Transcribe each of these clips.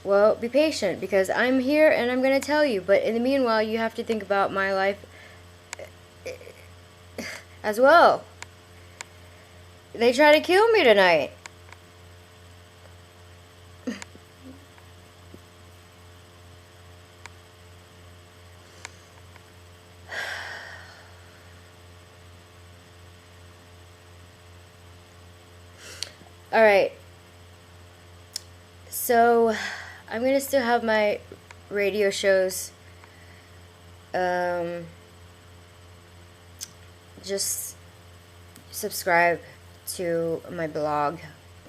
Well, be patient because I'm here and I'm going to tell you. But in the meanwhile, you have to think about my life as well. They try to kill me tonight. Alright, so I'm going to still have my radio shows. Just subscribe to my blog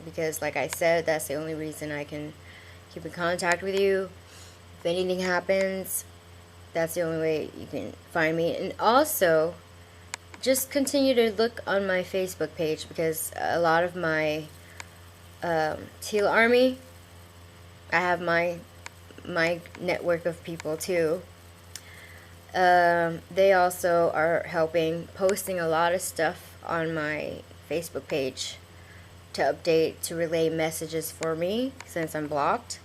because, like I said, that's the only reason I can keep in contact with you. If anything happens, that's the only way you can find me. And also, just continue to look on my Facebook page because a lot of my Tila army, I have my network of people too. They also are helping, posting a lot of stuff on my Facebook page to update, to relay messages for me since I'm blocked.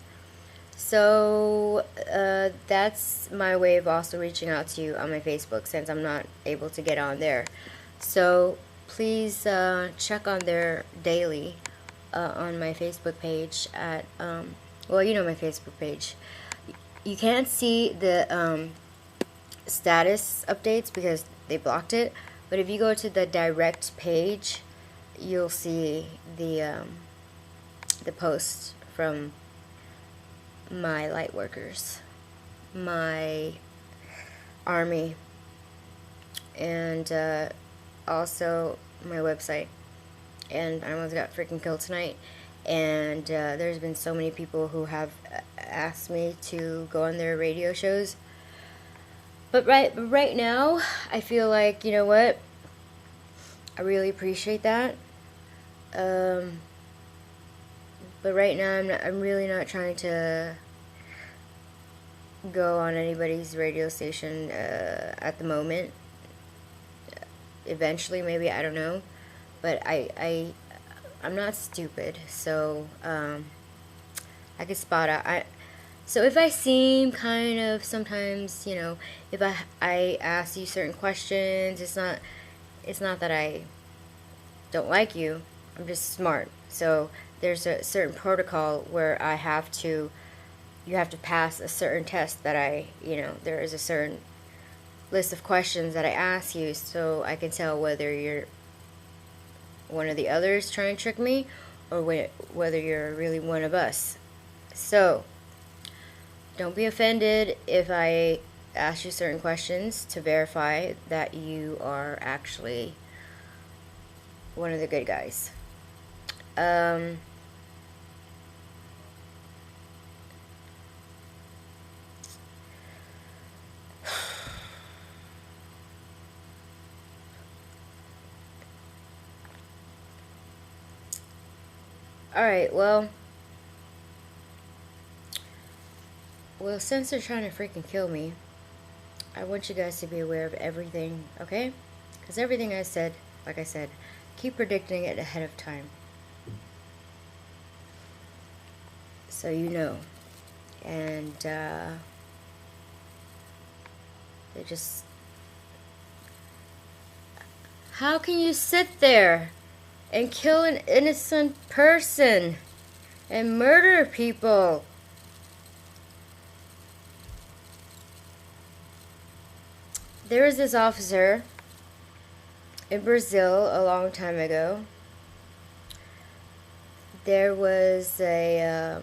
So that's my way of also reaching out to you on my Facebook since I'm not able to get on there. So please check on there daily on my Facebook page at, well, you know my Facebook page. You can't see the status updates because they blocked it, but if you go to the direct page, you'll see the post from my light workers, my army, and also my website. And I almost got freaking killed tonight. And there's been so many people who have asked me to go on their radio shows. But right now, I feel like, you know what? I really appreciate that. But right now, I'm really not trying to go on anybody's radio station at the moment. Eventually, maybe, I don't know. But I'm not stupid, so I could spot out. So if I seem kind of sometimes, you know, if I ask you certain questions, it's not that I don't like you. I'm just smart. So there's a certain protocol where you have to pass a certain test that there is a certain list of questions that I ask you so I can tell whether you're one of the others trying to trick me or whether you're really one of us. So don't be offended if I ask you certain questions to verify that you are actually one of the good guys. Alright, well, since they're trying to freaking kill me, I want you guys to be aware of everything, okay? Because everything I said, like I said, keep predicting it ahead of time. So you know. And, they just... How can you sit there and kill an innocent person and murder people? There was this officer in Brazil a long time ago. There was a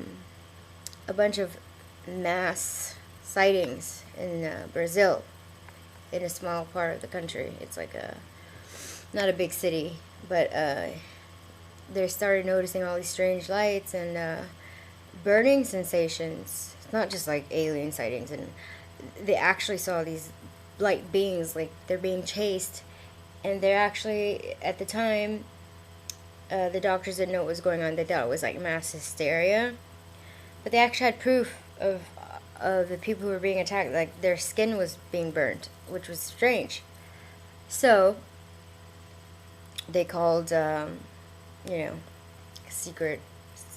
bunch of mass sightings in Brazil, in a small part of the country. It's like not a big city, but they started noticing all these strange lights and burning sensations. It's not just like alien sightings, and they actually saw these light beings, like they're being chased, and they're actually, at the time, the doctors didn't know what was going on. They thought it was like mass hysteria, but they actually had proof of the people who were being attacked, like their skin was being burnt, which was strange. So they called, secret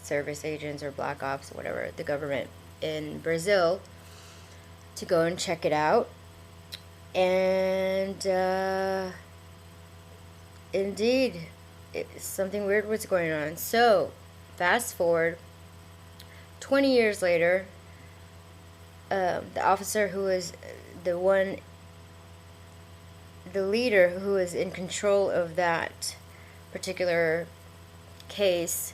service agents or black ops, whatever, the government in Brazil, to go and check it out. And indeed, something weird was going on. So, fast forward 20 years later, the officer who was the leader who was in control of that particular case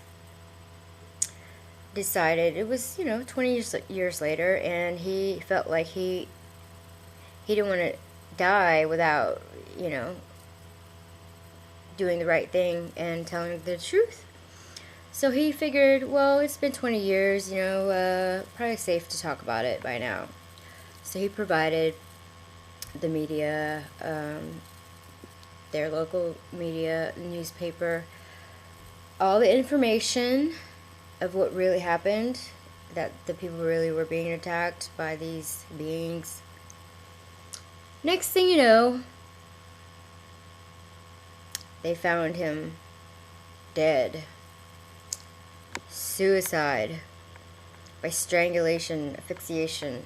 decided, it was 20 years later, and he felt like he didn't want to die without doing the right thing and telling the truth. So he figured, well, it's been 20 years, probably safe to talk about it by now. So he provided the media, their local media, newspaper, all the information of what really happened, that the people really were being attacked by these beings. Next thing you know, they found him dead. Suicide by strangulation, asphyxiation.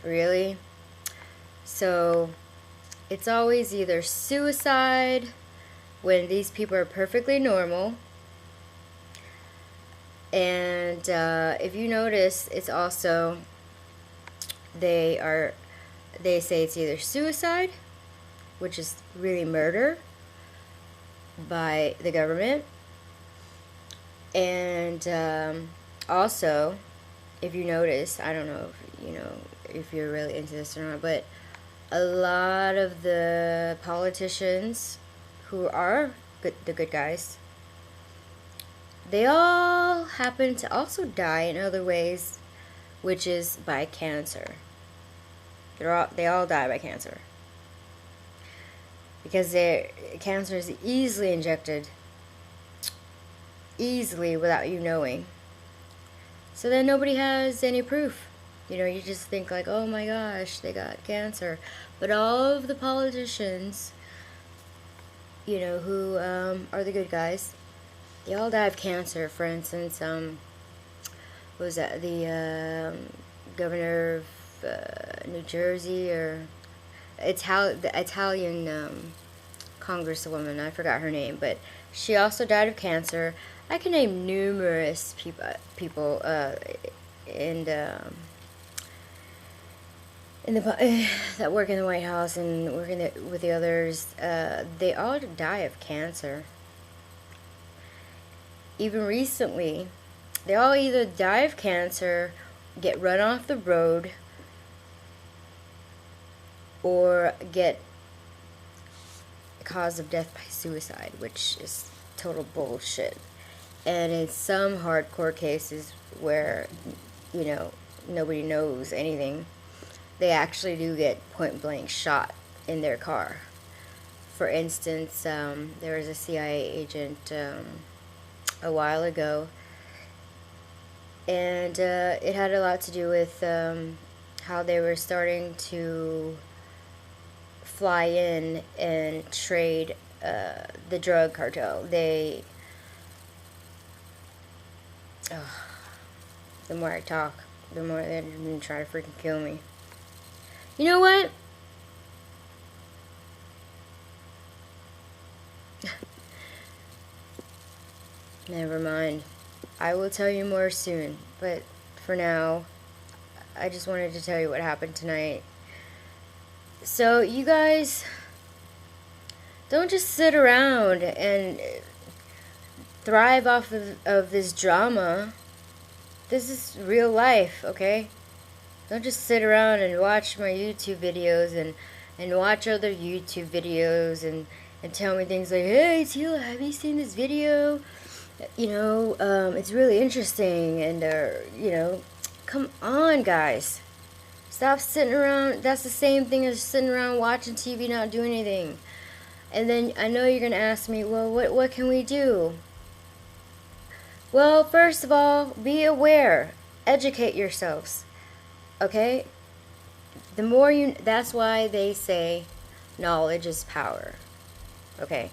Really? So it's always either suicide when these people are perfectly normal, and if you notice, it's also they say it's either suicide, which is really murder by the government. And also, if you notice, I don't know if you're really into this or not, but a lot of the politicians who are the good guys, they all happen to also die in other ways, which is by cancer. They all die by cancer because cancer is easily injected, easily without you knowing. So then nobody has any proof. You just think like, oh my gosh, they got cancer. But all of the politicians, who are the good guys, they all die of cancer. For instance, what was that? The governor of New Jersey, or the Italian congresswoman, I forgot her name, but she also died of cancer. I can name numerous people that work in the White House and working with the others. They all die of cancer. Even recently, they all either die of cancer, get run off the road, or get cause of death by suicide, which is total bullshit. And in some hardcore cases where, nobody knows anything, they actually do get point blank shot in their car. For instance, there was a CIA agent a while ago, and it had a lot to do with how they were starting to fly in and trade the drug cartel. The more I talk, the more they're going to try to freaking kill me. You know what? Never mind. I will tell you more soon. But for now, I just wanted to tell you what happened tonight. So, you guys, don't just sit around and thrive off of this drama. This is real life, okay? Don't just sit around and watch my YouTube videos and watch other YouTube videos and tell me things like, hey, Tila, have you seen this video? It's really interesting. And, come on, guys. Stop sitting around. That's the same thing as sitting around watching TV, not doing anything. And then I know you're going to ask me, well, what can we do? Well, first of all, be aware. Educate yourselves. Okay? That's why they say knowledge is power. Okay?